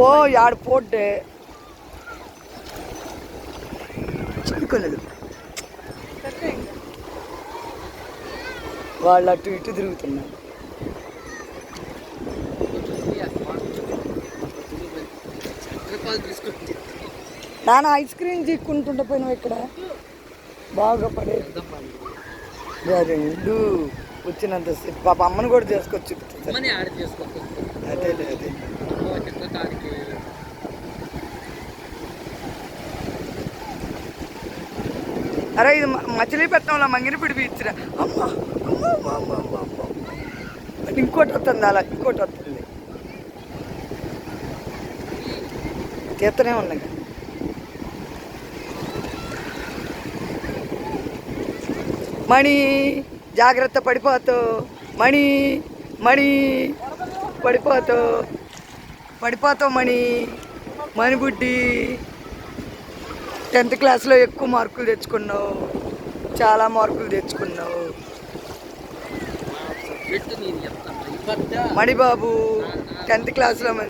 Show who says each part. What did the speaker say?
Speaker 1: ఓ యాడ పోడ్డే చిక్కుకోలేదు. వాళ్ళు అటు ఇటు తిరుగుతున్నారు. నాన్న ఐస్ క్రీమ్ చీక్కుంటుంటే పోయినావు ఇక్కడ బాగా పడే రెండు వచ్చినంత పాప అమ్మను కూడా చేసుకొచ్చి అదే అదే అరే ఇది మచిలీపట్నంలో మంగినపిడి బీచ్ రా. అమ్మ ఇంకోటి వస్తుంది, అలా ఇంకోటి వస్తుంది, తీస్తూనే ఉన్నాయి. మణి జాగ్రత్త పడిపోతావు, మణి మణి పడిపోతావు మణి మణిబుడ్డి. 10th క్లాస్లో ఎక్కువ మార్కులు తెచ్చుకున్నావు, చాలా మార్కులు తెచ్చుకున్నావు మణిబాబు. 10th క్లాస్లో